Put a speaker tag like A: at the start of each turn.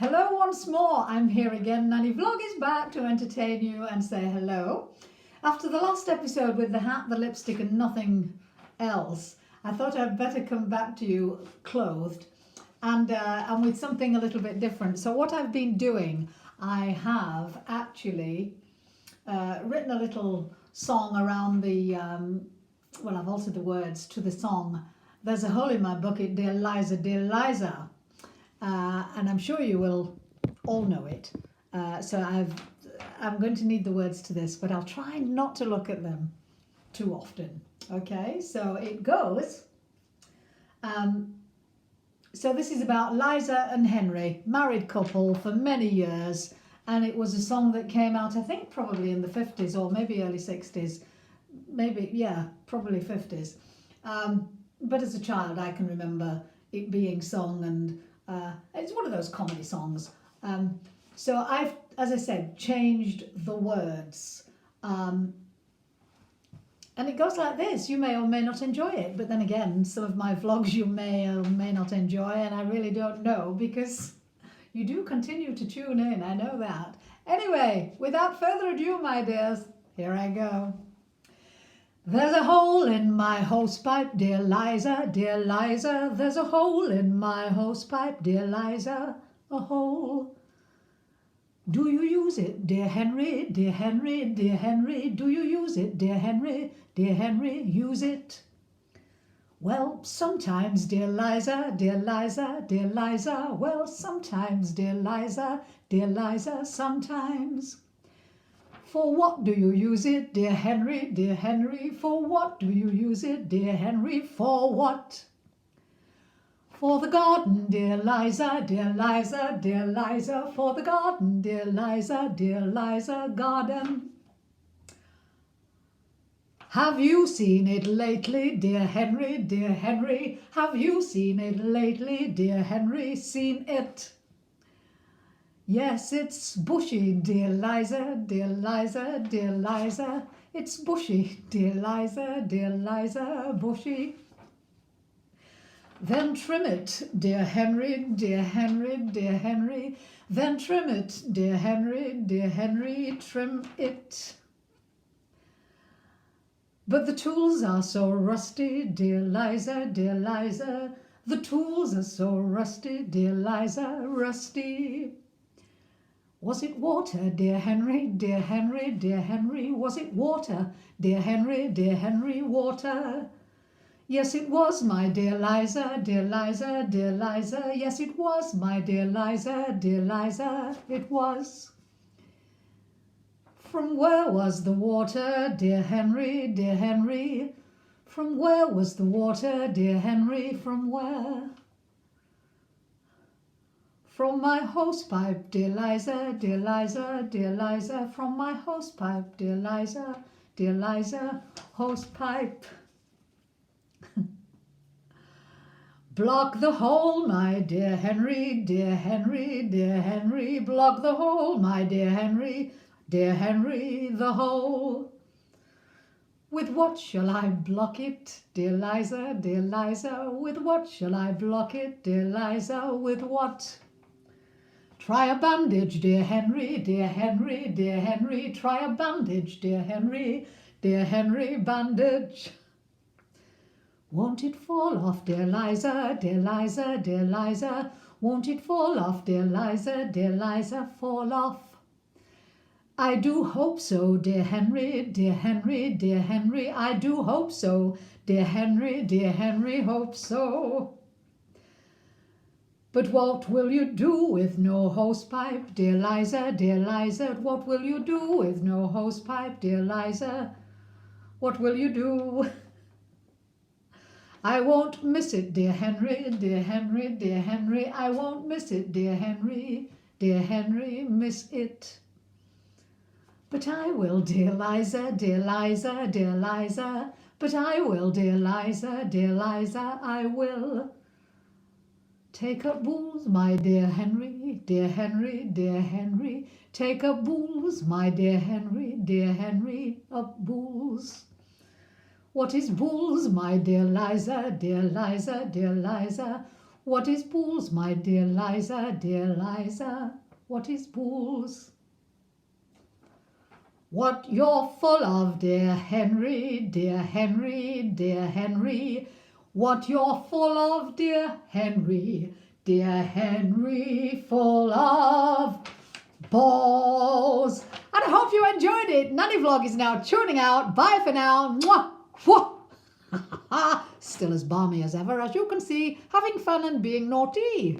A: Hello once more, I'm here again. Nanny Vlog is back to entertain you and say hello. After the last episode with the hat, the lipstick and nothing else, I thought I'd better come back to you clothed and with something a little bit different. So what I've been doing, I have actually written a little song around the, I've altered the words to the song, There's a Hole in My Bucket, Dear Liza, Dear Liza. And I'm sure you will all know it. I'm going to need the words to this, but I'll try not to look at them too often. Okay, so it goes. So this is about Liza and Henry, married couple for many years, and it was a song that came out, I think, probably in the 50s or maybe early 60s, probably 50s. But as a child, I can remember it being sung, and it's one of those comedy songs. So I've, as I said, changed the words. And it goes like this. You may or may not enjoy it, but then again, some of my vlogs you may or may not enjoy, and I really don't know because you do continue to tune in, I know that. Anyway, without further ado, my dears, here I go. There's a hole in my hosepipe, dear Liza, dear Liza. There's a hole in my hosepipe, dear Liza, a hole. Do you use it, dear Henry, dear Henry, dear Henry? Do you use it, dear Henry, dear Henry? Use it? Well, sometimes, dear Liza, dear Liza, dear Liza. Well, sometimes, dear Liza, dear Liza, sometimes. For what do you use it, dear Henry, dear Henry? For what do you use it, dear Henry? For what? For the garden, dear Liza, dear Liza, dear Liza. For the garden, dear Liza, dear Liza, garden. Have you seen it lately, dear Henry, dear Henry? Have you seen it lately, dear Henry? Seen it? Yes, it's bushy, dear Liza, dear Liza, dear Liza. It's bushy, dear Liza, dear Liza, bushy. Then trim it, dear Henry, dear Henry, dear Henry. Then trim it, dear Henry, dear Henry, trim it. But the tools are so rusty, dear Liza, dear Liza. The tools are so rusty, dear Liza, rusty. Was it water, dear Henry, dear Henry, dear Henry? Was it water, dear Henry, dear Henry, water? Yes, it was, my dear Liza, dear Liza, dear Liza. Yes, it was, my dear Liza, dear Liza, it was. From where was the water, dear Henry, dear Henry? From where was the water, dear Henry, from where? From my hosepipe, dear Liza, dear Liza, dear Liza. From my hosepipe, dear Liza, dear Liza, hosepipe. Block the hole, my dear Henry, dear Henry, dear Henry. Block the hole, my dear Henry, dear Henry, the hole. With what shall I block it, dear Liza, dear Liza? With what shall I block it, dear Liza? With what? Try a bandage, dear Henry, dear Henry, dear Henry. Try a bandage, dear Henry, dear Henry, bandage. Won't it fall off, dear Liza, dear Liza, dear Liza? Won't it fall off, dear Liza, dear Liza, fall off? I do hope so, dear Henry, dear Henry, dear Henry. I do hope so, dear Henry, hope so. But what will you do with no hosepipe, dear Liza, dear Liza? What will you do with no hosepipe, dear Liza? What will you do? I won't miss it, dear Henry, dear Henry, dear Henry. I won't miss it, dear Henry, dear Henry, miss it. But I will, dear Liza, dear Liza, dear Liza. But I will, dear Liza, dear Liza, I will. Take up booze, my dear Henry, dear Henry, dear Henry. Take up booze, my dear Henry, up booze. What is booze, my dear Liza, dear Liza, dear Liza? What is pools, my dear Liza, dear Liza? What is pools? What you're full of, dear Henry, dear Henry, dear Henry. What you're full of, dear Henry, dear Henry, full of balls. And I hope you enjoyed it. Nanny Vlog is now tuning out. Bye for now. Mwah! Mwah! Still as balmy as ever, as you can see, having fun and being naughty.